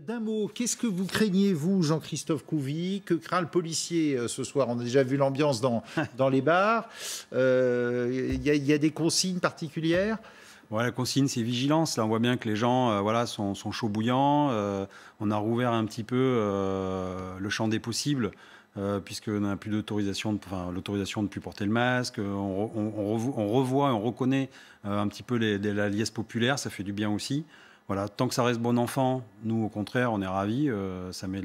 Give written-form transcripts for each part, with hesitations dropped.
D'un mot, qu'est-ce que vous craignez, vous, Jean-Christophe Couvi? Que craint le policier ce soir? On a déjà vu l'ambiance dans les bars. Y a des consignes particulières? Ouais, la consigne, c'est vigilance. Là, on voit bien que les gens voilà, sont chauds bouillants. On a rouvert un petit peu le champ des possibles, puisqu'on n'a plus d'autorisation, l'autorisation de ne plus porter le masque. On revoit, on reconnaît un petit peu la liesse populaire. Ça fait du bien aussi. Voilà, tant que ça reste bon enfant, nous, au contraire, on est ravis. Ça met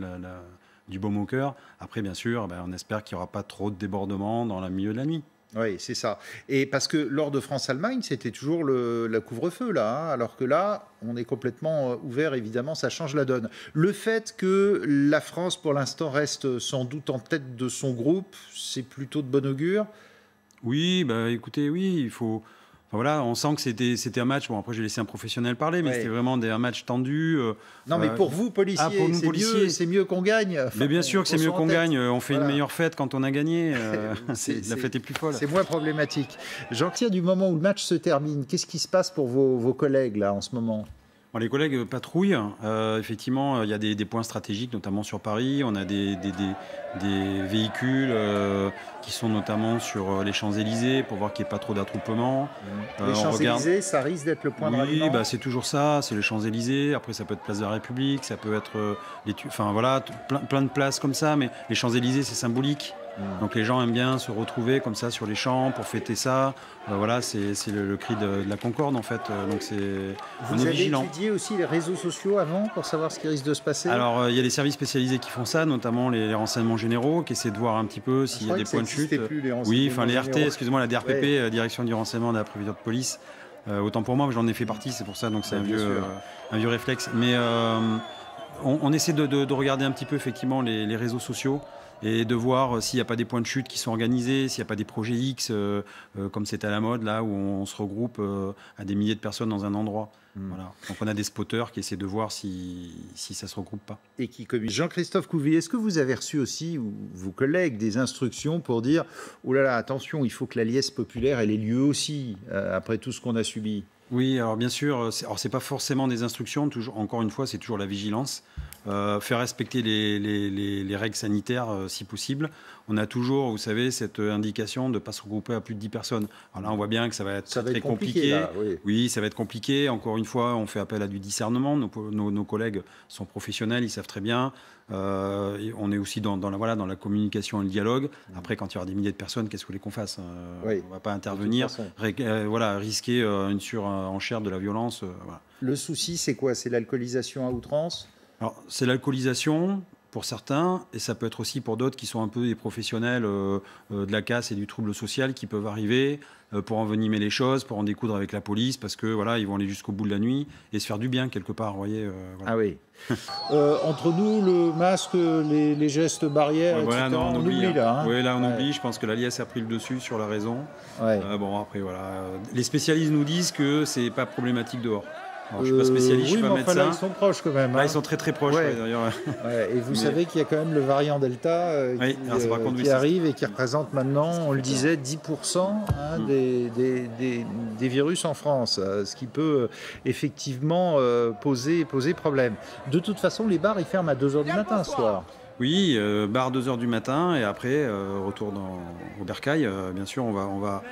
du baume au cœur. Après, bien sûr, on espère qu'il n'y aura pas trop de débordements dans le milieu de la nuit. Oui, c'est ça. Et parce que lors de France-Allemagne, c'était toujours la couvre-feu, là. Hein, alors que là, on est complètement ouvert, évidemment, ça change la donne. Le fait que la France, pour l'instant, reste sans doute en tête de son groupe, c'est plutôt de bon augure? Oui, écoutez, oui, il faut... voilà, on sent que c'était un match. Bon, après, j'ai laissé un professionnel parler, mais c'était vraiment un match tendu. Non, mais pour vous, policiers, c'est mieux qu'on gagne. Mais bien sûr que c'est mieux qu'on gagne. On fait une meilleure fête quand on a gagné. La fête est plus folle. C'est moins problématique. Jean-Pierre, du moment où le match se termine, qu'est-ce qui se passe pour vos collègues, là, en ce moment? Bon, les collègues patrouillent. Effectivement, il y a des points stratégiques, notamment sur Paris. On a des véhicules qui sont notamment sur les Champs-Élysées pour voir qu'il n'y ait pas trop d'attroupement. Les Champs-Élysées, ça risque d'être le point de ralliement. Oui, c'est toujours ça. C'est les Champs-Élysées. Après, ça peut être Place de la République. Ça peut être plein de places comme ça. Mais les Champs-Élysées, c'est symbolique. Donc les gens aiment bien se retrouver comme ça sur les champs pour fêter ça. Voilà, c'est le cri de la concorde en fait. Donc Vous avez étudié aussi les réseaux sociaux avant pour savoir ce qui risque de se passer? Alors il y a des services spécialisés qui font ça, notamment les renseignements généraux, qui essaient de voir un petit peu s'il y a des points de chute. Oui, les RT, excusez-moi, la DRPP, Direction du renseignement de la préfecture de police. Autant pour moi, j'en ai fait partie, c'est pour ça, donc c'est un vieux réflexe. Mais on essaie de regarder un petit peu effectivement les réseaux sociaux et de voir s'il n'y a pas des points de chute qui sont organisés, s'il n'y a pas des projets X, comme c'est à la mode, là où on se regroupe à des milliers de personnes dans un endroit. Voilà. Donc on a des spotters qui essaient de voir si ça ne se regroupe pas. Et qui communiquent. Jean-Christophe Couvi, est-ce que vous avez reçu aussi, ou vos collègues, des instructions pour dire « Oh là là, attention, il faut que la liesse populaire elle ait lieu aussi, après tout ce qu'on a subi ». Oui, alors bien sûr, c'est pas forcément des instructions, encore une fois, c'est toujours la vigilance. Faire respecter les règles sanitaires si possible. On a toujours, vous savez, cette indication de ne pas se regrouper à plus de 10 personnes. Alors là, on voit bien que ça va être très compliqué. Là, oui, ça va être compliqué. Encore une fois, on fait appel à du discernement. Nos collègues sont professionnels, ils savent très bien. On est aussi dans la communication et le dialogue. Après, quand il y aura des milliers de personnes, qu'est-ce que vous voulez qu'on fasse? On ne va pas intervenir, risquer une surenchère de la violence. Voilà. Le souci, c'est quoi? C'est l'alcoolisation à outrance? Alors, c'est l'alcoolisation pour certains, et ça peut être aussi pour d'autres qui sont un peu des professionnels de la casse et du trouble social qui peuvent arriver pour envenimer les choses, pour en découdre avec la police, parce que voilà, ils vont aller jusqu'au bout de la nuit et se faire du bien quelque part, vous voyez. Voilà. Ah oui. Entre nous, le masque, les gestes barrières, etc., on oublie là. Hein. Oui, là on oublie. Je pense que la liesse a pris le dessus sur la raison. Bon, après voilà, les spécialistes nous disent que c'est pas problématique dehors. Alors, je ne suis pas spécialiste, je ne suis pas médecin. Là, ils sont proches quand même. Là, ils sont très très proches, d'ailleurs. Et vous savez qu'il y a quand même le variant Delta qui arrive et qui représente maintenant, on le disait, 10% des virus en France, ce qui peut effectivement poser problème. De toute façon, les bars, ils ferment à 2h du matin ce soir. Oui, bar 2h du matin et après, retour au bercail. Bien sûr, on va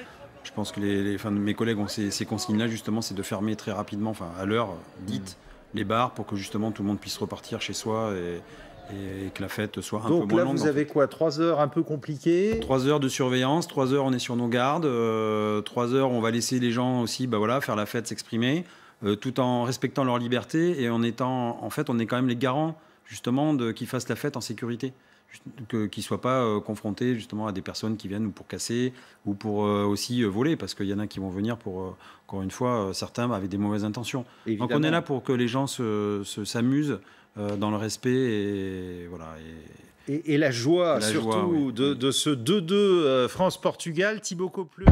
je pense que mes collègues ont ces consignes-là, justement, c'est de fermer très rapidement, à l'heure dite, les bars pour que justement tout le monde puisse repartir chez soi et que la fête soit un peu moins longue. Donc là, vous avez quoi, 3 heures un peu compliquées? 3 heures de surveillance, 3 heures on est sur nos gardes, 3 heures on va laisser les gens aussi faire la fête, s'exprimer, tout en respectant leur liberté et en étant, en fait, on est quand même les garants justement qu'ils fassent la fête en sécurité. Qu'ils ne soient pas confrontés justement à des personnes qui viennent pour casser ou pour aussi voler, parce qu'il y en a qui vont venir pour, encore une fois, certains avec des mauvaises intentions. Évidemment. Donc on est là pour que les gens s'amusent dans le respect et voilà. Et la joie surtout de ce 2-2 France-Portugal. Thibaut Copleux.